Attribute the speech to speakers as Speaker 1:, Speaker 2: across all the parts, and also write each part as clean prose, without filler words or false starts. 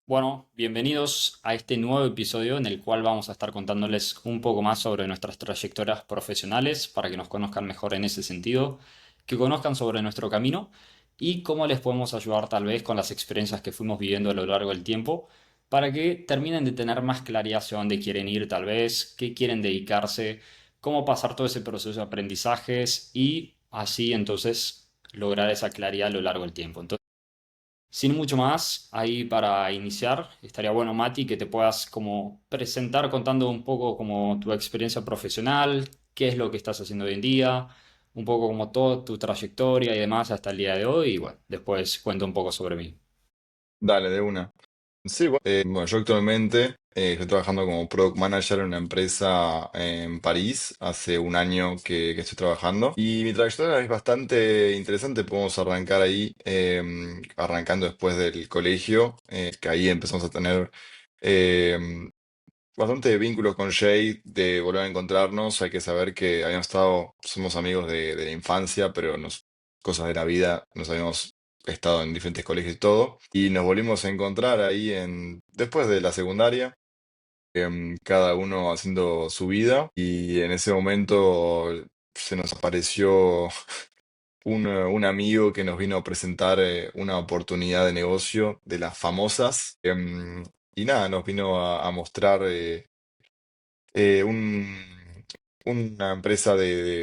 Speaker 1: Bueno, bienvenidos a este nuevo episodio en el cual vamos a estar contándoles un poco más sobre nuestras trayectorias profesionales para que nos conozcan mejor en ese sentido, que conozcan sobre nuestro camino y cómo les podemos ayudar tal vez con las experiencias que fuimos viviendo a lo largo del tiempo para que terminen de tener más claridad hacia dónde quieren ir tal vez, qué quieren dedicarse, cómo pasar todo ese proceso de aprendizajes y así entonces lograr esa claridad a lo largo del tiempo. Sin mucho más, ahí para iniciar, estaría bueno, Mati, que te puedas como presentar contando un poco como tu experiencia profesional, qué es lo que estás haciendo hoy en día, un poco como toda tu trayectoria y demás hasta el día de hoy, y bueno, después cuento un poco sobre mí.
Speaker 2: Dale, de una. Sí, bueno, yo actualmente estoy trabajando como Product Manager en una empresa en París. Hace un año que estoy trabajando. Y mi trayectoria es bastante interesante. Podemos arrancar ahí, arrancando después del colegio, que ahí empezamos a tener eh, bastante vínculos con Jay, de volver a encontrarnos. Hay que saber que habíamos estado, somos amigos de la infancia, pero cosas de la vida, nos habíamos estado en diferentes colegios y todo. Y nos volvimos a encontrar ahí después de la secundaria, cada uno haciendo su vida. Y en ese momento se nos apareció un amigo que nos vino a presentar una oportunidad de negocio de las famosas. Y nada, nos vino a mostrar. eh, un- una empresa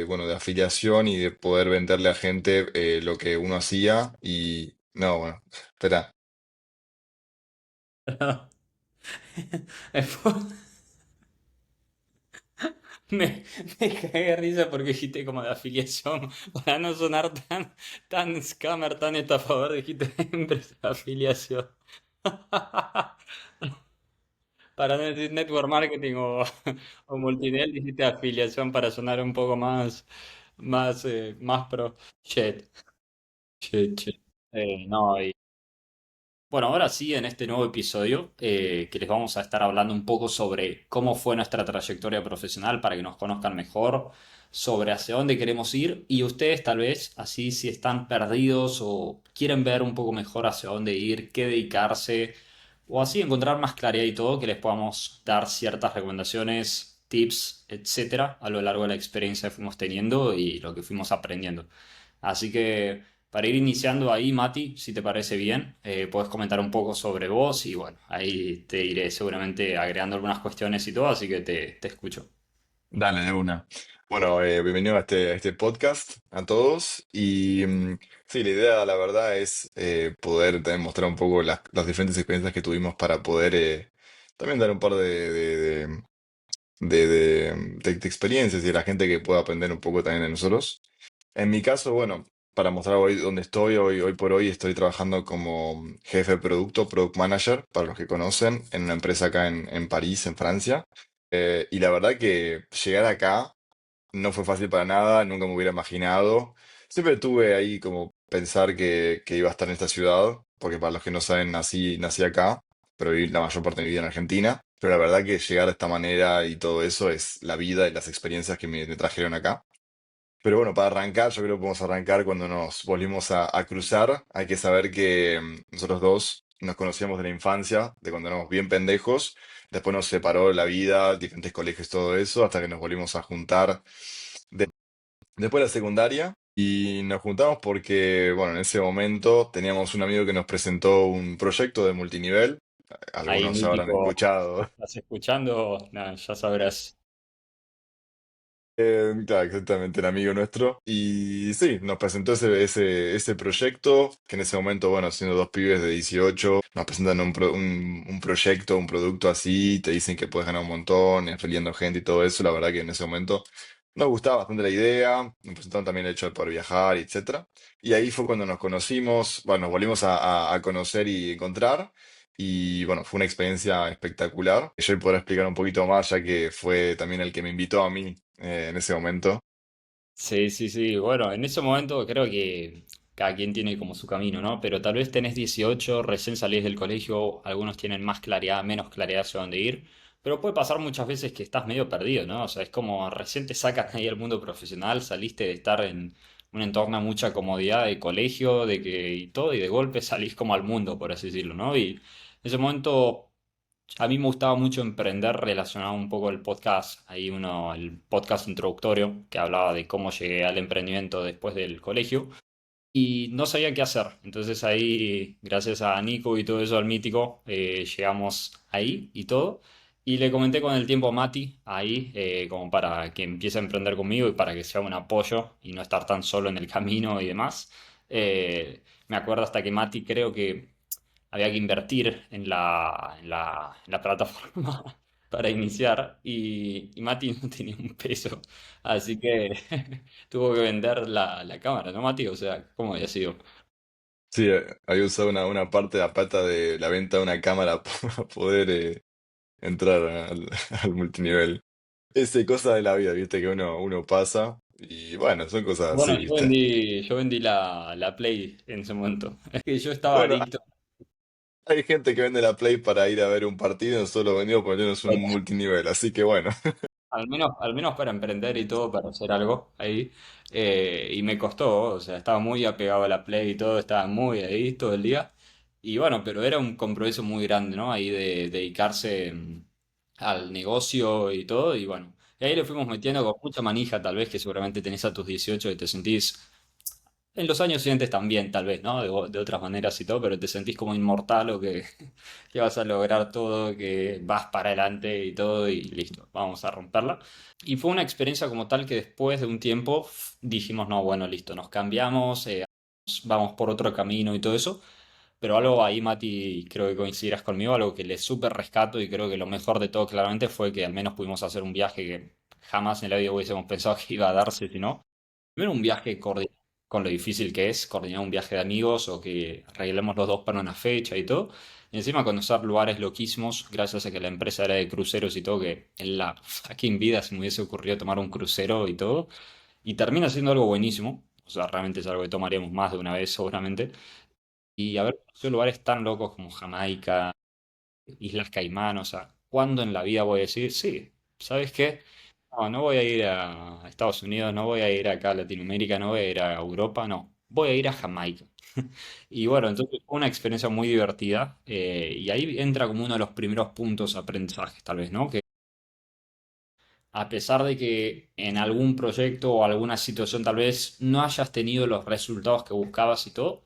Speaker 2: bueno, de afiliación y de poder venderle a gente lo que uno hacía y no, bueno, espera.
Speaker 1: Me, me cagué de risa porque dijiste como de afiliación, para no sonar tan scammer, tan estafador, dijiste empresa de afiliación. Para no decir network marketing o multinivel, dijiste afiliación para sonar un poco más pro. Shit, shit. No, bueno, ahora sí, en este nuevo episodio, que les vamos a estar hablando un poco sobre cómo fue nuestra trayectoria profesional para que nos conozcan mejor, sobre hacia dónde queremos ir y ustedes tal vez, así si están perdidos o quieren ver un poco mejor hacia dónde ir, qué dedicarse o así encontrar más claridad y todo, que les podamos dar ciertas recomendaciones, tips, etcétera, a lo largo de la experiencia que fuimos teniendo y lo que fuimos aprendiendo. Así que para ir iniciando ahí, Mati, si te parece bien, puedes comentar un poco sobre vos y bueno, ahí te iré seguramente agregando algunas cuestiones y todo, así que te escucho.
Speaker 2: Dale, de una. Bueno, bienvenido a este podcast a todos. Y sí, la idea, la verdad, es poder también mostrar un poco las diferentes experiencias que tuvimos para poder también dar un par de experiencias y a la gente que pueda aprender un poco también de nosotros. En mi caso, bueno, para mostrar hoy dónde estoy, hoy por hoy estoy trabajando como jefe de producto, product manager, para los que conocen, en una empresa acá en París, en Francia. Y la verdad que llegar acá no fue fácil para nada, nunca me hubiera imaginado. Siempre tuve ahí como pensar que iba a estar en esta ciudad, porque para los que no saben, nací acá, pero viví la mayor parte de mi vida en Argentina. Pero la verdad que llegar de esta manera y todo eso es la vida y las experiencias que me trajeron acá. Pero bueno, para arrancar, yo creo que podemos arrancar cuando nos volvimos a cruzar. Hay que saber que nosotros dos nos conocíamos de la infancia, de cuando éramos bien pendejos. Después nos separó la vida, diferentes colegios, todo eso, hasta que nos volvimos a juntar después de la secundaria. Y nos juntamos porque, bueno, en ese momento teníamos un amigo que nos presentó un proyecto de multinivel.
Speaker 1: Ahí
Speaker 2: Algunos habrán
Speaker 1: mítico,
Speaker 2: escuchado.
Speaker 1: ¿estás escuchando? Nada, ya sabrás.
Speaker 2: Claro, exactamente, el amigo nuestro. Y sí, nos presentó ese proyecto, que en ese momento, bueno, siendo dos pibes de 18 nos presentan un proyecto, un producto así, te dicen que puedes ganar un montón, afiliando gente y todo eso. La verdad que en ese momento nos gustaba bastante la idea, nos presentaron también el hecho de poder viajar, etcétera. Y ahí fue cuando nos conocimos, bueno, nos volvimos a conocer y encontrar. Y bueno, fue una experiencia espectacular. Yo podré explicar un poquito más, ya que fue también el que me invitó a mí en ese momento.
Speaker 1: Sí, sí, sí. Bueno, en ese momento creo que cada quien tiene como su camino, ¿no? Pero tal vez tenés 18, recién salís del colegio, algunos tienen más claridad, menos claridad hacia dónde ir, pero puede pasar muchas veces que estás medio perdido, ¿no? O sea, es como recién te sacan ahí al mundo profesional, saliste de estar en un entorno de mucha comodidad de colegio, de que y todo, y de golpe salís como al mundo, por así decirlo, ¿no? En ese momento a mí me gustaba mucho emprender relacionado un poco el podcast. Hay uno, el podcast introductorio, que hablaba de cómo llegué al emprendimiento después del colegio y no sabía qué hacer. Entonces ahí, gracias a Nico y todo eso, al mítico, llegamos ahí y todo. Y le comenté con el tiempo a Mati ahí, como para que empiece a emprender conmigo y para que sea un apoyo y no estar tan solo en el camino y demás. Me acuerdo hasta que Mati creo que había que invertir en la plataforma para iniciar y Mati no tenía un peso. Así que tuvo que vender la cámara, ¿no, Mati? O sea, ¿cómo había sido?
Speaker 2: Sí, había usado una parte de la plata de la venta de una cámara para poder entrar al multinivel. Ese cosa de la vida, viste, que uno pasa. Y bueno, son cosas
Speaker 1: Bueno,
Speaker 2: así,
Speaker 1: yo
Speaker 2: viste.
Speaker 1: vendí, yo vendí la Play en ese momento. Es que yo estaba
Speaker 2: Bueno,
Speaker 1: adicto.
Speaker 2: hay gente que vende la Play para ir a ver un partido, nosotros lo vendimos porque es un multinivel, así que bueno.
Speaker 1: Al menos para emprender y todo, para hacer algo ahí. Y me costó, o sea, estaba muy apegado a la Play y todo, estaba muy ahí todo el día. Y bueno, pero era un compromiso muy grande, ¿no? Ahí de dedicarse al negocio y todo. Y bueno, y ahí le fuimos metiendo con mucha manija, tal vez que seguramente tenés a tus 18 y te sentís en los años siguientes también, tal vez, ¿no? De otras maneras y todo, pero te sentís como inmortal o que, que vas a lograr todo, que vas para adelante y todo y listo, vamos a romperla. Y fue una experiencia como tal que después de un tiempo dijimos, no, bueno, listo, nos cambiamos, vamos por otro camino y todo eso. Pero algo ahí, Mati, creo que coincidirás conmigo, algo que le súper rescato y creo que lo mejor de todo claramente fue que al menos pudimos hacer un viaje que jamás en la vida hubiésemos pensado que iba a darse, si no. Primero un viaje coordinado con lo difícil que es coordinar un viaje de amigos o que arreglemos los dos para una fecha y todo. Y encima conocer lugares loquísimos, gracias a que la empresa era de cruceros y todo, que en la fucking vida se me hubiese ocurrido tomar un crucero y todo. Y termina siendo algo buenísimo. O sea, realmente es algo que tomaríamos más de una vez seguramente. Y haber conocido lugares tan locos como Jamaica, Islas Caimán, o sea, ¿cuándo en la vida voy a decir, sí, ¿sabes qué? No, no voy a ir a Estados Unidos, no voy a ir acá a Latinoamérica, no voy a ir a Europa, no, voy a ir a Jamaica. Y bueno, entonces fue una experiencia muy divertida y ahí entra como uno de los primeros puntos de aprendizaje, tal vez, ¿no? Que a pesar de que en algún proyecto o alguna situación tal vez no hayas tenido los resultados que buscabas y todo,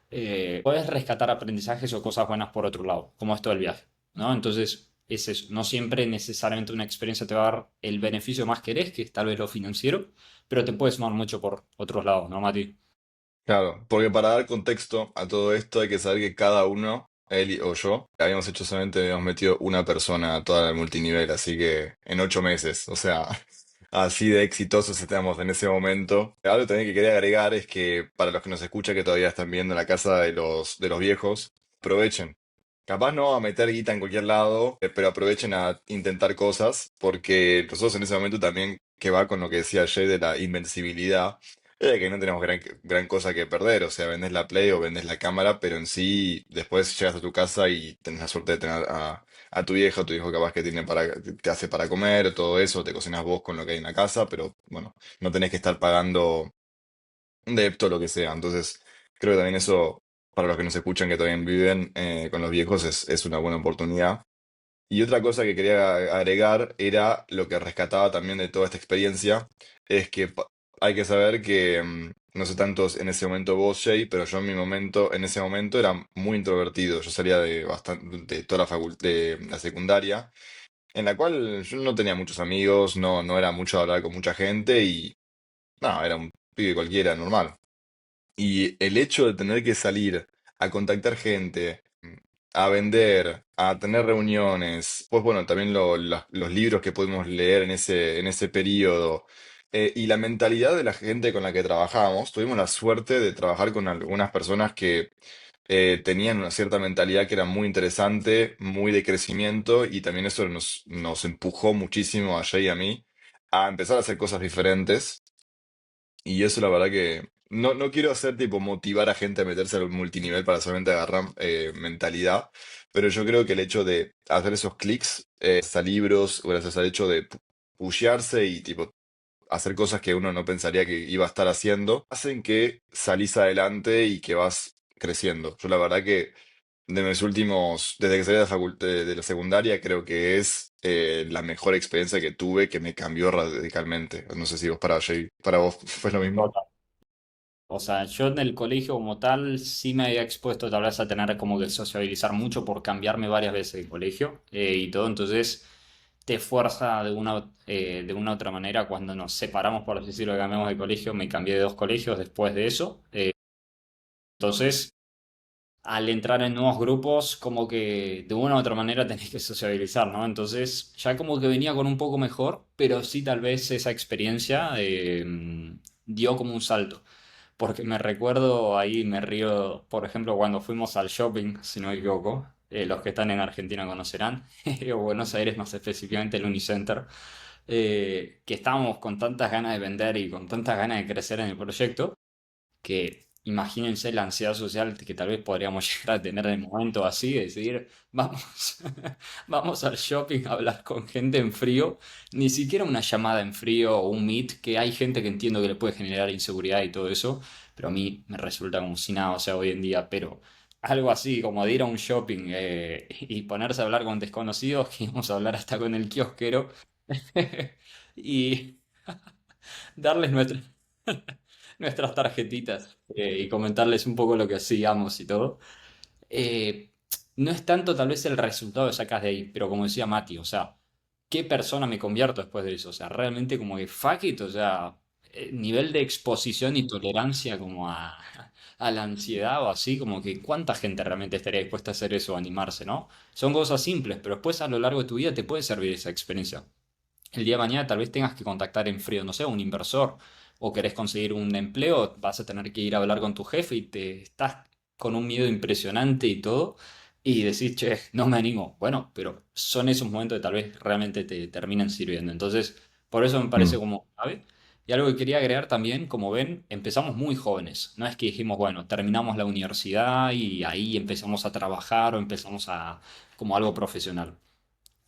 Speaker 1: puedes rescatar aprendizajes o cosas buenas por otro lado, como esto del viaje, ¿no? Entonces, es eso. No siempre necesariamente una experiencia te va a dar el beneficio más que querés, que es tal vez lo financiero, pero te puede sumar mucho por otros lados, ¿no, Mati?
Speaker 2: Claro, porque para dar contexto a todo esto hay que saber que cada uno, o yo, habíamos hecho solamente, habíamos metido una persona a toda la multinivel, así que en 8 meses, o sea, así de exitosos estamos en ese momento. Algo también que quería agregar es que para los que nos escuchan que todavía están viendo la casa de los viejos, aprovechen. Capaz no a meter guita en cualquier lado, pero aprovechen a intentar cosas, porque nosotros en ese momento también, que va con lo que decía Jay de la invencibilidad, que no tenemos gran cosa que perder, o sea, vendés la Play o vendés la cámara, pero en sí después llegas a tu casa y tenés la suerte de tener a tu vieja o tu hijo capaz que te hace para comer, todo eso, te cocinas vos con lo que hay en la casa, pero bueno, no tenés que estar pagando un débito o lo que sea. Entonces, creo que también eso, para los que nos escuchan que todavía viven con los viejos, es una buena oportunidad. Y otra cosa que quería agregar era lo que rescataba también de toda esta experiencia, es que hay que saber que, no sé tantos en ese momento vos, Jay, pero yo en ese momento era muy introvertido. Yo salía de toda de la secundaria, en la cual yo no tenía muchos amigos, no era mucho de hablar con mucha gente y no, era un pibe cualquiera, normal. Y el hecho de tener que salir a contactar gente, a vender, a tener reuniones, pues bueno, también los libros que pudimos leer en ese periodo, y la mentalidad de la gente con la que trabajamos, tuvimos la suerte de trabajar con algunas personas que tenían una cierta mentalidad que era muy interesante, muy de crecimiento, y también eso nos empujó muchísimo a Jay y a mí a empezar a hacer cosas diferentes. Y eso la verdad que no quiero hacer tipo motivar a gente a meterse al multinivel para solamente agarrar mentalidad, pero yo creo que el hecho de hacer esos clics, a libros, gracias al hecho de pushearse y tipo hacer cosas que uno no pensaría que iba a estar haciendo, hacen que salís adelante y que vas creciendo. Yo la verdad que de mis últimos, desde que salí de la de la secundaria, creo que es la mejor experiencia que tuve que me cambió radicalmente. No sé si vos para vos fue lo mismo.
Speaker 1: Total. O sea, yo en el colegio como tal sí me había expuesto tal vez a tener como que sociabilizar mucho por cambiarme varias veces de colegio y todo, entonces te fuerza de una u otra manera cuando nos separamos, por así decirlo, que cambiamos de colegio, me cambié de dos colegios después de eso, entonces al entrar en nuevos grupos, como que de una u otra manera tenés que sociabilizar, ¿no? Entonces, ya como que venía con un poco mejor, pero sí tal vez esa experiencia dio como un salto. Porque me recuerdo ahí, me río, por ejemplo, cuando fuimos al shopping, si no me equivoco, los que están en Argentina conocerán, o Buenos Aires más específicamente el Unicenter, que estábamos con tantas ganas de vender y con tantas ganas de crecer en el proyecto que imagínense la ansiedad social que tal vez podríamos llegar a tener en el momento así, de decir, vamos, vamos al shopping a hablar con gente en frío, ni siquiera una llamada en frío o un meet, que hay gente que entiendo que le puede generar inseguridad y todo eso, pero a mí me resulta como si nada, o sea, hoy en día, pero algo así como de ir a un shopping y ponerse a hablar con desconocidos, que íbamos a hablar hasta con el kiosquero y darles nuestras tarjetitas y comentarles un poco lo que hacíamos y todo. Eh, no es tanto tal vez el resultado que sacas de ahí, pero como decía Mati, o sea, ¿qué persona me convierto después de eso? O sea, realmente como que fuck it, o sea, nivel de exposición y tolerancia como a la ansiedad o así, como que cuánta gente realmente estaría dispuesta a hacer eso o animarse, ¿no? Son cosas simples, pero después a lo largo de tu vida te puede servir esa experiencia. El día de mañana tal vez tengas que contactar en frío, no sé, un inversor o querés conseguir un empleo, vas a tener que ir a hablar con tu jefe y te estás con un miedo impresionante y todo y decís, che, no me animo. Bueno, pero son esos momentos que tal vez realmente te terminan sirviendo. Entonces, por eso me parece
Speaker 2: Mm,
Speaker 1: como clave. Y algo que quería agregar también, como ven, empezamos muy jóvenes. No es que dijimos, bueno, terminamos la universidad y ahí empezamos a trabajar o empezamos a como algo profesional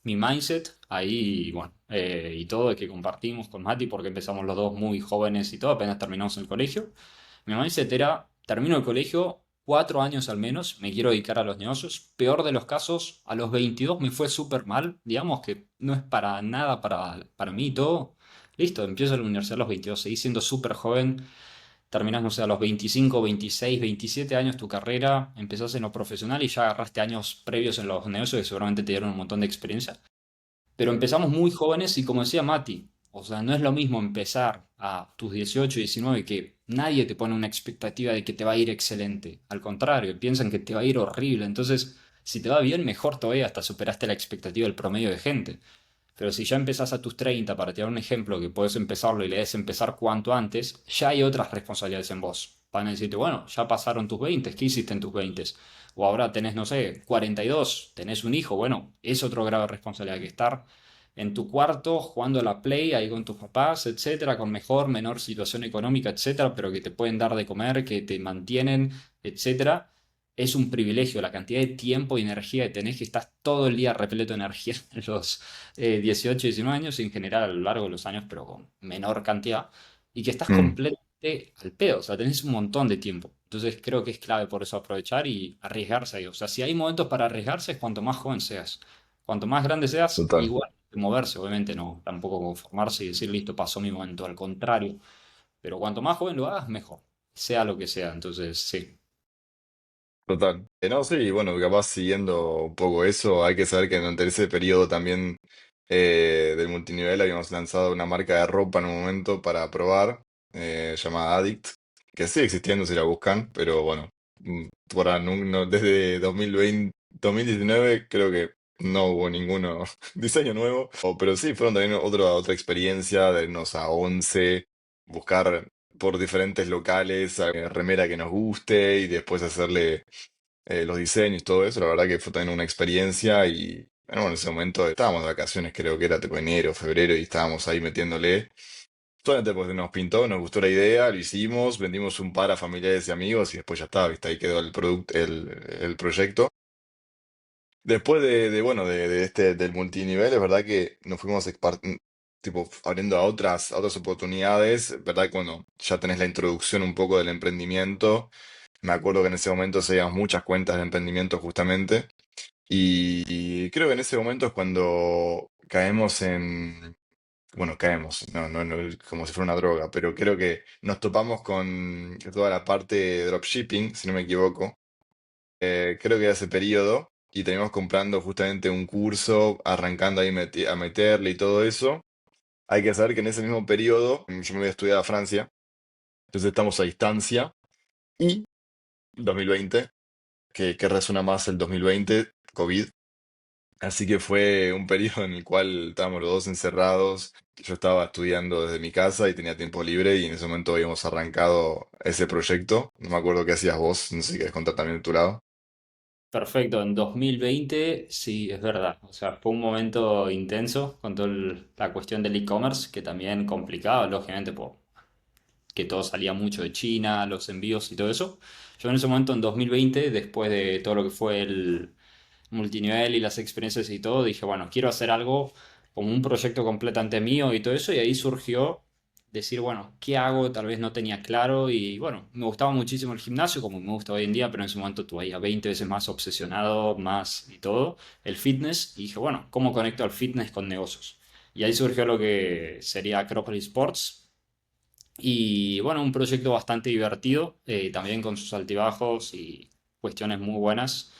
Speaker 1: mi mindset ahí, bueno, y todo, que compartimos con Mati, porque empezamos los dos muy jóvenes y todo, apenas terminamos el colegio. Mi mindset era, termino el colegio, 4 años al menos, me quiero dedicar a los negocios. Peor de los casos, a los 22 me fue súper mal, digamos que no es para nada para mí y todo. Listo, empiezo la universidad a los 22, seguí siendo súper joven, terminás, no sé, a los 25, 26, 27 años tu carrera, empezás en lo profesional y ya agarraste años previos en los negocios que seguramente te dieron un montón de experiencia. Pero empezamos muy jóvenes y como decía Mati, o sea, no es lo mismo empezar a tus 18, 19 que nadie te pone una expectativa de que te va a ir excelente. Al contrario, piensan que te va a ir horrible. Entonces, si te va bien, mejor todavía, hasta superaste la expectativa del promedio de gente. Pero si ya empezás a tus 30, para tirar un ejemplo, que puedes empezarlo y le des empezar cuanto antes, ya hay otras responsabilidades en vos. Van a decirte, bueno, ya pasaron tus 20, ¿qué hiciste en tus 20? O ahora tenés, no sé, 42, tenés un hijo, bueno, es otro grado de responsabilidad que estar en tu cuarto jugando a la Play ahí con tus papás, etcétera, con mejor, menor situación económica, etcétera, pero que te pueden dar de comer, que te mantienen, etcétera. Es un privilegio la cantidad de tiempo y energía que tenés, que estás todo el día repleto de energía en los 18, 19 años, y en general a lo largo de los años, pero con menor cantidad, y que estás
Speaker 2: mm,
Speaker 1: completamente al pedo, o sea, tenés un montón de tiempo. Entonces creo que es clave por eso aprovechar y arriesgarse ahí. O sea, si hay momentos para arriesgarse es cuanto más joven seas. Cuanto más grande seas,
Speaker 2: total.
Speaker 1: igual que moverse, obviamente no, tampoco conformarse y decir, listo, pasó mi momento, al contrario. Pero cuanto más joven lo hagas, mejor, sea lo que sea. Entonces, sí.
Speaker 2: Total. No, sí, bueno, capaz siguiendo un poco eso, hay que saber que durante ese periodo también del multinivel habíamos lanzado una marca de ropa en un momento para probar, llamada Addict, que sigue existiendo si la buscan, pero bueno, por ahora desde 2020, 2019 creo que no hubo ninguno diseño nuevo. Pero sí, fueron también otra experiencia de irnos a 11 buscar por diferentes locales, remera que nos guste y después hacerle los diseños y todo eso. La verdad que fue también una experiencia y bueno, en ese momento estábamos de vacaciones, creo que era tipo enero, febrero y estábamos ahí metiéndole. Solamente porque nos pintó, nos gustó la idea, lo hicimos, vendimos un par a familiares y amigos y después ya está, ¿viste? Ahí quedó el producto, el proyecto. Después bueno, del multinivel, es verdad que nos fuimos tipo, abriendo a otras oportunidades, ¿verdad? Cuando ya tenés la introducción un poco del emprendimiento, Me acuerdo que en ese momento seguíamos muchas cuentas de emprendimiento justamente. Y creo que en ese momento es cuando caemos en, bueno, caemos, no, como si fuera una droga, pero creo que nos topamos con toda la parte de dropshipping, si no me equivoco. Creo que era ese periodo y teníamos comprando justamente un curso, arrancando ahí a meterle y todo eso. Hay que saber que en ese mismo periodo yo me voy a estudiar a Francia, entonces estamos a distancia y 2020, que resuena más el 2020, COVID. Así que fue un periodo en el cual estábamos los dos encerrados. Yo estaba estudiando desde mi casa y tenía tiempo libre y en ese momento habíamos arrancado ese proyecto. No me acuerdo qué hacías vos, no sé si querés contar también de tu lado.
Speaker 1: Perfecto, en 2020 sí, es verdad. O sea, fue un momento intenso con toda la cuestión del e-commerce, que también complicado, lógicamente, que todo salía mucho de China, los envíos y todo eso. Yo en ese momento, en 2020, después de todo lo que fue el multinivel y las experiencias y todo, dije, bueno, quiero hacer algo como un proyecto completamente mío y todo eso, y ahí surgió decir, bueno, ¿qué hago? Tal vez no tenía claro y bueno, me gustaba muchísimo el gimnasio, como me gusta hoy en día, pero en ese momento tuve ya 20 veces más obsesionado, más y todo, el fitness, y dije, bueno, ¿cómo conecto al fitness con negocios? Y ahí surgió lo que sería Acropolis Sports, y bueno, un proyecto bastante divertido, también con sus altibajos y cuestiones muy buenas.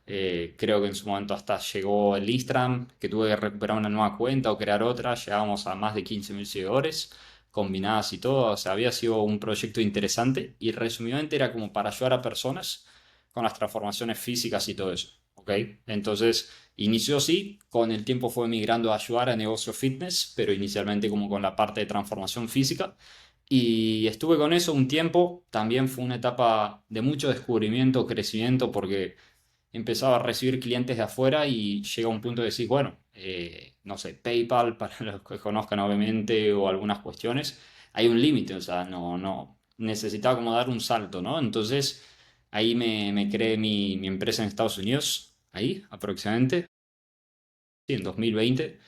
Speaker 1: Creo que en su momento hasta llegó el Instagram, que tuve que recuperar una nueva cuenta o crear otra. Llegábamos a más de 15.000 seguidores, combinadas y todo. O sea, había sido un proyecto interesante y resumidamente era como para ayudar a personas con las transformaciones físicas y todo eso. ¿Ok? Entonces, inició sí, con el tiempo fue migrando a ayudar a negocios fitness, pero inicialmente como con la parte de transformación física. Y estuve con eso un tiempo, también fue una etapa de mucho descubrimiento, crecimiento, porque empezaba a recibir clientes de afuera y llega un punto de decir, bueno, no sé, PayPal, para los que conozcan obviamente, o algunas cuestiones, hay un límite, o sea, necesitaba como dar un salto, ¿no? Entonces ahí me creé mi empresa en Estados Unidos, ahí aproximadamente, sí, en 2020.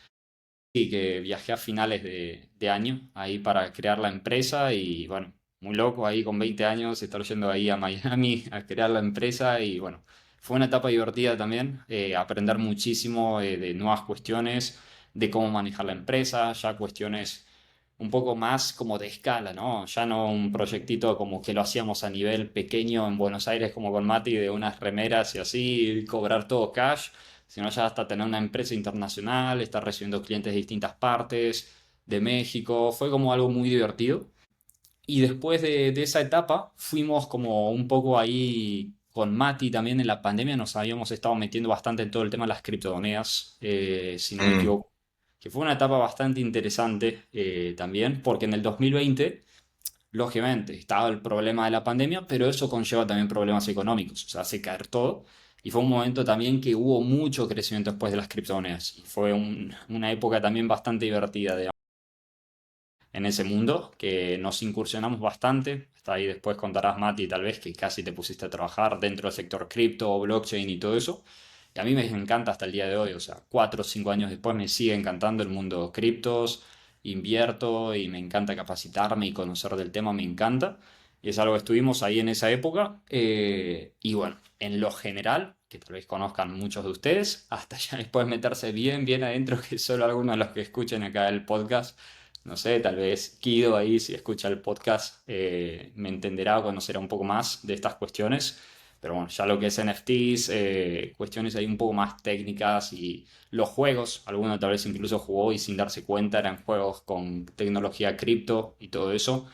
Speaker 1: Sí, que viajé a finales de año ahí para crear la empresa y bueno, muy loco ahí con 20 años, estar yendo ahí a Miami a crear la empresa y bueno, fue una etapa divertida también, aprender muchísimo de nuevas cuestiones, de cómo manejar la empresa, ya cuestiones un poco más como de escala, ¿no? Ya no un proyectito como que lo hacíamos a nivel pequeño en Buenos Aires como con Mati de unas remeras y así, y cobrar todo cash, sino ya hasta tener una empresa internacional, estar recibiendo clientes de distintas partes, de México, fue como algo muy divertido. Y después de esa etapa fuimos como un poco ahí con Mati también en la pandemia, nos habíamos estado metiendo bastante en todo el tema de las criptomonedas, si no me
Speaker 2: Mm,
Speaker 1: equivoco, que fue una etapa bastante interesante también, porque en el 2020, lógicamente, estaba el problema de la pandemia, pero eso conlleva también problemas económicos, o sea, hace caer todo. Y fue un momento también que hubo mucho crecimiento después de las criptomonedas. Y fue una época también bastante divertida, en ese mundo, que nos incursionamos bastante. Hasta ahí después contarás, Mati, tal vez que casi te pusiste a trabajar dentro del sector cripto, blockchain y todo eso. Y a mí me encanta hasta el día de hoy, o sea, 4 o 5 años después me sigue encantando el mundo criptos, invierto y me encanta capacitarme y conocer del tema, me encanta. Y es algo que estuvimos ahí en esa época. Y bueno, en lo general, que tal vez conozcan muchos de ustedes, hasta ya después meterse bien, bien adentro, que solo algunos de los que escuchen acá el podcast no sé, tal vez Kido ahí, si escucha el podcast, me entenderá o conocerá un poco más de estas cuestiones. Pero bueno, ya lo que es NFTs, cuestiones ahí un poco más técnicas y los juegos, alguno tal vez incluso jugó y sin darse cuenta eran juegos con tecnología cripto y todo eso.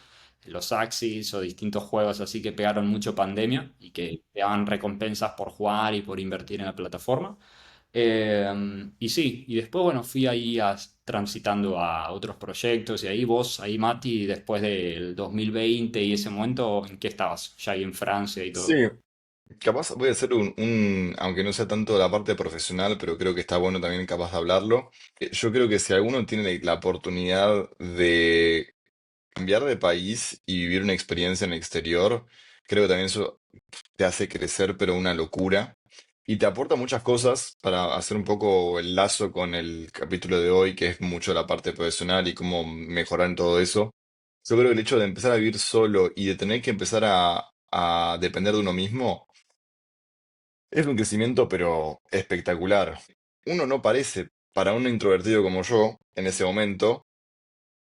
Speaker 1: Los Axis o distintos juegos así que pegaron mucho pandemia y que te daban recompensas por jugar y por invertir en la plataforma. Y sí, y después, bueno, fui ahí transitando a otros proyectos y ahí vos, ahí Mati, después del 2020 y ese momento, ¿en qué estabas? Ya ahí en Francia y
Speaker 2: sí,
Speaker 1: todo.
Speaker 2: capaz voy a hacer aunque no sea tanto la parte profesional, pero creo que está bueno también capaz de hablarlo. Yo creo que si alguno tiene la oportunidad de cambiar de país y vivir una experiencia en el exterior, creo que también eso te hace crecer, pero una locura. Y te aporta muchas cosas para hacer un poco el lazo con el capítulo de hoy, que es mucho la parte profesional y cómo mejorar en todo eso. Yo creo que el hecho de empezar a vivir solo y de tener que empezar a depender de uno mismo, es un crecimiento pero espectacular. Uno no parece, para un introvertido como yo, en ese momento,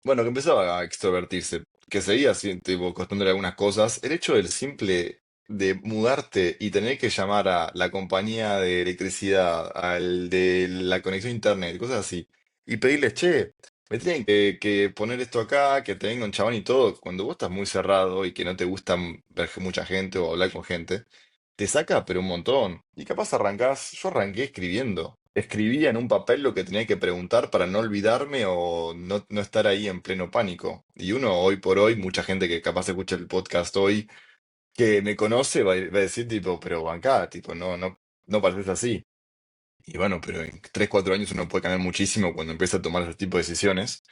Speaker 2: bueno, que empezaba a extrovertirse, que seguía así, tipo, costándole algunas cosas, el hecho del simple de mudarte y tener que llamar a la compañía de electricidad, al de la conexión a internet, cosas así, y pedirles, che, me tienen que poner esto acá, que te venga un chabón y todo, cuando vos estás muy cerrado y que no te gusta ver mucha gente o hablar con gente, te saca, pero un montón. Y capaz arrancás, yo arranqué escribiendo. Escribía en un papel lo que tenía que preguntar para no olvidarme o no estar ahí en pleno pánico. Y uno hoy por hoy, mucha gente que capaz escucha el podcast hoy, que me conoce, va a decir tipo, pero bancá, tipo, no pareces así. Y bueno, pero en 3 4 años uno puede cambiar muchísimo cuando empieza a tomar ese tipo de decisiones.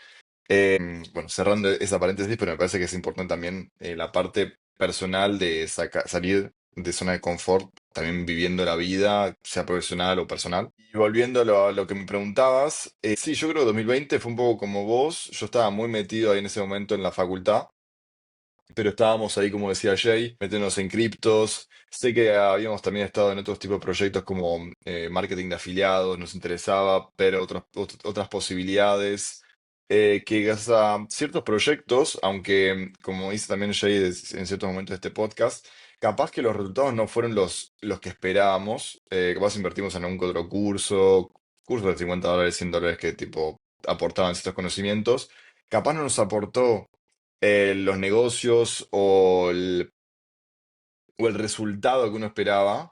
Speaker 2: Bueno, cerrando esa paréntesis, pero me parece que es importante también la parte personal de salir de zona de confort, también viviendo la vida, sea profesional o personal. Y volviendo a lo que me preguntabas, sí, yo creo que 2020 fue un poco como vos, yo estaba muy metido ahí en ese momento en la facultad. Pero estábamos ahí, como decía Jay, metiéndonos en criptos. Sé que habíamos también estado en otros tipos de proyectos como marketing de afiliados, nos interesaba ver otras posibilidades. Que gracias a ciertos proyectos, aunque como dice también Jay en ciertos momentos de este podcast, capaz que los resultados no fueron los que esperábamos. Capaz invertimos en algún que otro cursos de $50, $100 que tipo aportaban ciertos conocimientos. Capaz no nos aportó los negocios o el resultado que uno esperaba,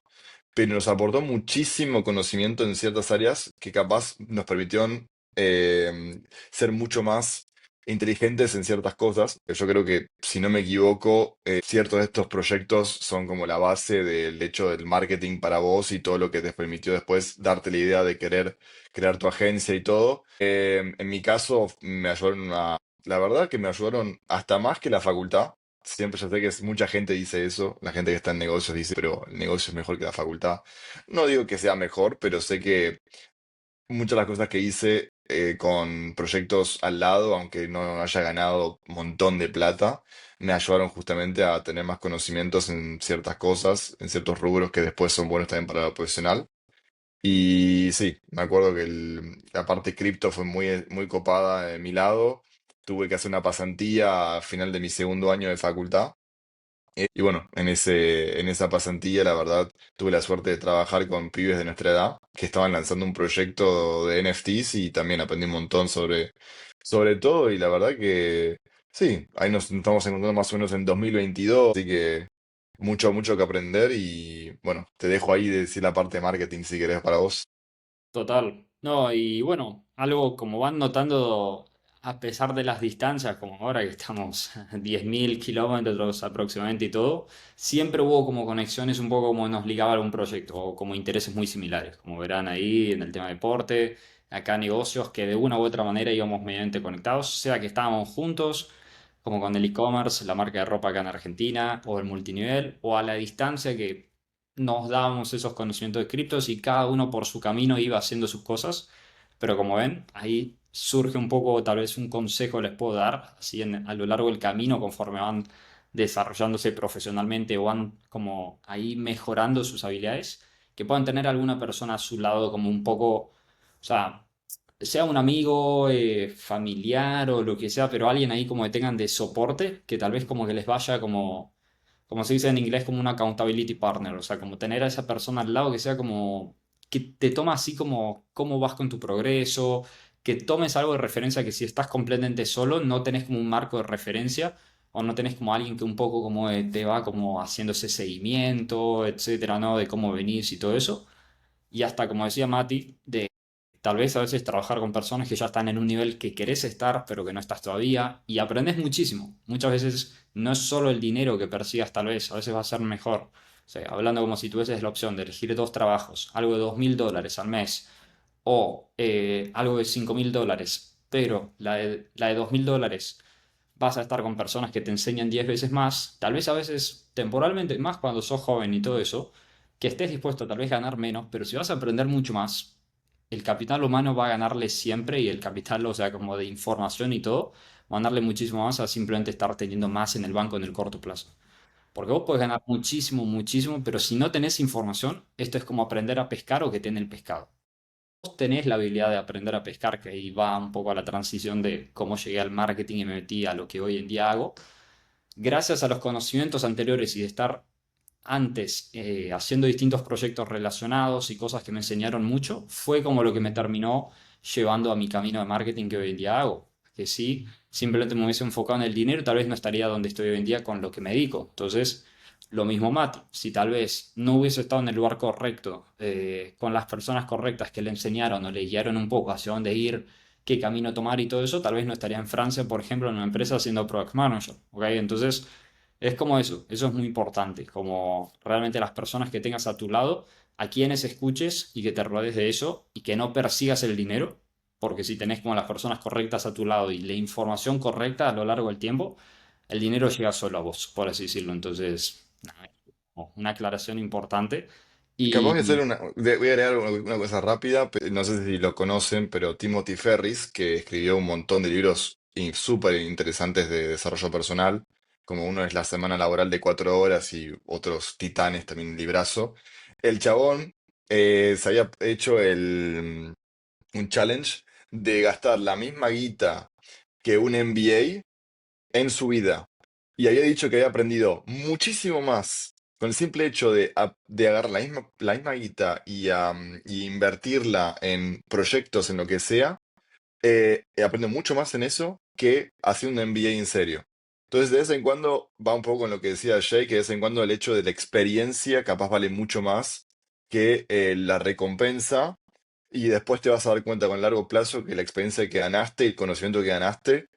Speaker 2: pero nos aportó muchísimo conocimiento en ciertas áreas que capaz nos permitieron ser mucho más inteligentes en ciertas cosas. Yo creo que, si no me equivoco, ciertos de estos proyectos son como la base del hecho del marketing para vos y todo lo que te permitió después darte la idea de querer crear tu agencia y todo. En mi caso, me ayudaron la verdad que me ayudaron hasta más que la facultad. Siempre ya sé que mucha gente dice eso, la gente que está en negocios dice, pero el negocio es mejor que la facultad. No digo que sea mejor, pero sé que muchas de las cosas que hice con proyectos al lado, aunque no haya ganado un montón de plata, me ayudaron justamente a tener más conocimientos en ciertas cosas, en ciertos rubros que después son buenos también para lo profesional. Y sí, me acuerdo que la parte cripto fue muy copada de mi lado. Tuve que hacer una pasantía a final de mi segundo año de facultad. Y bueno, en esa pasantía, la verdad, tuve la suerte de trabajar con pibes de nuestra edad que estaban lanzando un proyecto de NFTs y también aprendí un montón sobre todo. Y la verdad que sí, ahí nos estamos encontrando más o menos en 2022, así que mucho que aprender. Y bueno, te dejo ahí de decir la parte de marketing si querés para vos.
Speaker 1: Total. No, y bueno, algo como van notando, a pesar de las distancias, como ahora que estamos a 10.000 kilómetros aproximadamente y todo, siempre hubo como conexiones un poco como nos ligaba a algún proyecto, o como intereses muy similares, como verán ahí en el tema deporte, acá negocios que de una u otra manera íbamos mediamente conectados, sea que estábamos juntos, como con el e-commerce, la marca de ropa acá en Argentina, o el multinivel, o a la distancia que nos dábamos esos conocimientos de criptos y cada uno por su camino iba haciendo sus cosas. Pero como ven, ahí surge un poco, tal vez un consejo les puedo dar, así a lo largo del camino, conforme van desarrollándose profesionalmente o van como ahí mejorando sus habilidades, que puedan tener alguna persona a su lado como un poco, o sea, sea un amigo, familiar o lo que sea, pero alguien ahí como que tengan de soporte, que tal vez como que les vaya como se dice en inglés, como un accountability partner, o sea, como tener a esa persona al lado que sea como, que te toma así como cómo vas con tu progreso, que tomes algo de referencia que si estás completamente solo, no tenés como un marco de referencia. O no tenés como alguien que un poco como te va como haciendo ese seguimiento, etcétera, ¿no? De cómo venís y todo eso. Y hasta, como decía Mati, de tal vez a veces trabajar con personas que ya están en un nivel que querés estar, pero que no estás todavía, y aprendes muchísimo. Muchas veces no es solo el dinero que persigas, tal vez, a veces va a ser mejor. O sea, hablando como si tuvieses la opción de elegir dos trabajos, algo de $2.000 al mes o algo de $5.000, pero la de $2.000 vas a estar con personas que te enseñan 10 veces más, tal vez a veces temporalmente más cuando sos joven y todo eso, que estés dispuesto a tal vez ganar menos, pero si vas a aprender mucho más, el capital humano va a ganarle siempre y el capital, o sea, como de información y todo, va a ganarle muchísimo más a simplemente estar teniendo más en el banco en el corto plazo. Porque vos podés ganar muchísimo, muchísimo, pero si no tenés información, esto es como aprender a pescar o que tiene el pescado. Vos tenés la habilidad de aprender a pescar, que ahí va un poco a la transición de cómo llegué al marketing y me metí a lo que hoy en día hago. Gracias a los conocimientos anteriores y de estar antes haciendo distintos proyectos relacionados y cosas que me enseñaron mucho, fue como lo que me terminó llevando a mi camino de marketing que hoy en día hago. Que si simplemente me hubiese enfocado en el dinero, tal vez no estaría donde estoy hoy en día con lo que me dedico. Entonces, lo mismo Mati, si tal vez no hubiese estado en el lugar correcto, con las personas correctas que le enseñaron o le guiaron un poco hacia dónde ir, qué camino tomar y todo eso, tal vez no estaría en Francia, por ejemplo, en una empresa siendo product manager. ¿Ok? Entonces, es como eso es muy importante, como realmente las personas que tengas a tu lado, a quienes escuches y que te rodees de eso y que no persigas el dinero, porque si tenés como las personas correctas a tu lado y la información correcta a lo largo del tiempo, el dinero llega solo a vos, por así decirlo. Entonces, nada, como una aclaración importante.
Speaker 2: Capaz de hacer
Speaker 1: Y
Speaker 2: voy a agregar una cosa rápida, no sé si lo conocen, pero Timothy Ferris, que escribió un montón de libros súper interesantes de desarrollo personal, como uno es La Semana Laboral de 4 horas y otros titanes, también un librazo. El chabón se había hecho un challenge de gastar la misma guita que un MBA en su vida. Y había dicho que había aprendido muchísimo más con el simple hecho de agarrar la misma guita y invertirla en proyectos, en lo que sea. Aprende mucho más en eso que hacer un MBA en serio. Entonces, de vez en cuando va un poco con lo que decía Jay, que de vez en cuando el hecho de la experiencia capaz vale mucho más que la recompensa. Y después te vas a dar cuenta con largo plazo que la experiencia que ganaste y el conocimiento que ganaste,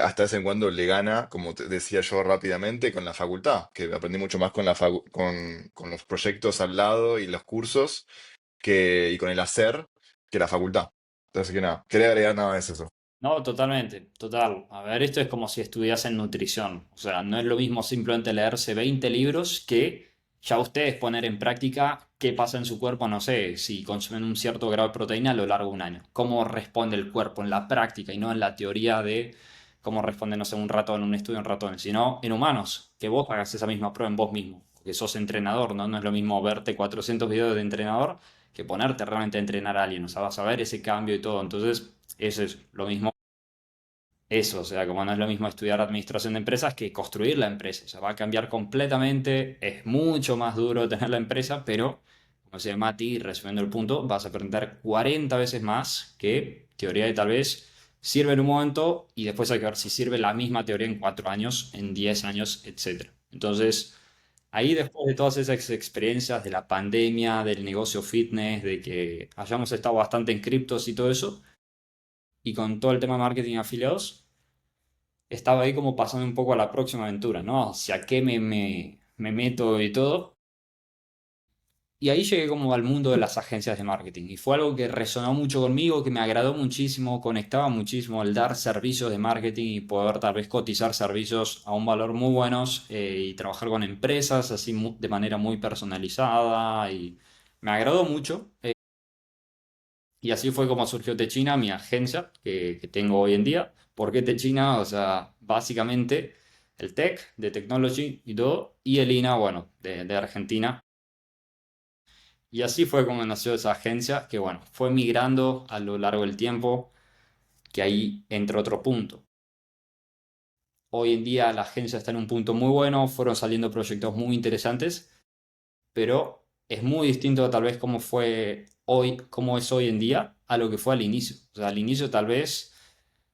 Speaker 2: hasta de vez en cuando le gana, como te decía yo rápidamente, con la facultad, que aprendí mucho más con los proyectos al lado y los cursos y con el hacer que la facultad. Entonces, que nada, quería agregar nada más eso.
Speaker 1: no, totalmente, total. A ver, esto es como si estudiasen nutrición. O sea, no es lo mismo simplemente leerse 20 libros que ya ustedes poner en práctica qué pasa en su cuerpo, no sé, si consumen un cierto grado de proteína a lo largo de un año. Cómo responde el cuerpo en la práctica y no en la teoría de cómo responde, no sé, un ratón en un estudio en ratones, sino en humanos, que vos hagas esa misma prueba en vos mismo, que sos entrenador, ¿no? No es lo mismo verte 400 videos de entrenador que ponerte realmente a entrenar a alguien. O sea, vas a ver ese cambio y todo. Entonces, eso es lo mismo eso, o sea, como no es lo mismo estudiar administración de empresas que construir la empresa. O sea, va a cambiar completamente, es mucho más duro tener la empresa, pero, como decía Mati, resumiendo el punto, vas a aprender 40 veces más que teoría de tal vez sirve en un momento y después hay que ver si sirve la misma teoría en 4 años, en 10 años, etcétera. Entonces, ahí después de todas esas experiencias de la pandemia, del negocio fitness, de que hayamos estado bastante en criptos y todo eso, y con todo el tema de marketing y afiliados, estaba ahí como pasando un poco a la próxima aventura, ¿no? Hacia qué me meto y todo. Y ahí llegué como al mundo de las agencias de marketing. Y fue algo que resonó mucho conmigo, que me agradó muchísimo, conectaba muchísimo el dar servicios de marketing y poder tal vez cotizar servicios a un valor muy buenos y trabajar con empresas así de manera muy personalizada. Y me agradó mucho. Y así fue como surgió Techina, mi agencia que tengo hoy en día. ¿Por qué Techina? O sea, básicamente el Tech de Technology y todo, y el INA, bueno, de Argentina. Y así fue como nació esa agencia, que bueno, fue migrando a lo largo del tiempo, que ahí entra otro punto. Hoy en día la agencia está en un punto muy bueno, fueron saliendo proyectos muy interesantes, pero es muy distinto tal vez cómo fue hoy, cómo es hoy en día a lo que fue al inicio. O sea, al inicio tal vez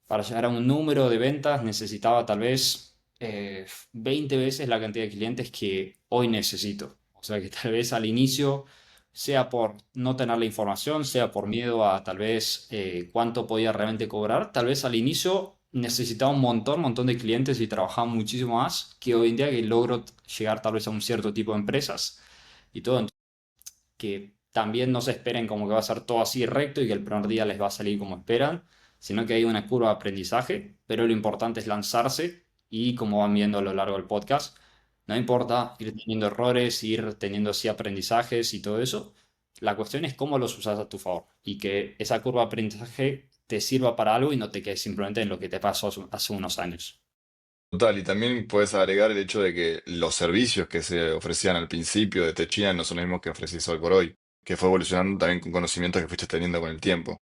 Speaker 1: para llegar a un número de ventas necesitaba tal vez 20 veces la cantidad de clientes que hoy necesito. O sea que tal vez al inicio, sea por no tener la información, sea por miedo a tal vez cuánto podía realmente cobrar, tal vez al inicio necesitaba un montón de clientes y trabajaba muchísimo más que hoy en día que logro llegar tal vez a un cierto tipo de empresas y todo que también no se esperen como que va a ser todo así recto y que el primer día les va a salir como esperan, sino que hay una curva de aprendizaje, pero lo importante es lanzarse y como van viendo a lo largo del podcast, no importa ir teniendo errores, ir teniendo así aprendizajes y todo eso, la cuestión es cómo los usas a tu favor y que esa curva de aprendizaje te sirva para algo y no te quedes simplemente en lo que te pasó hace unos años.
Speaker 2: Total, y también puedes agregar el hecho de que los servicios que se ofrecían al principio de Techina no son los mismos que ofrecís hoy por hoy, que fue evolucionando también con conocimientos que fuiste teniendo con el tiempo.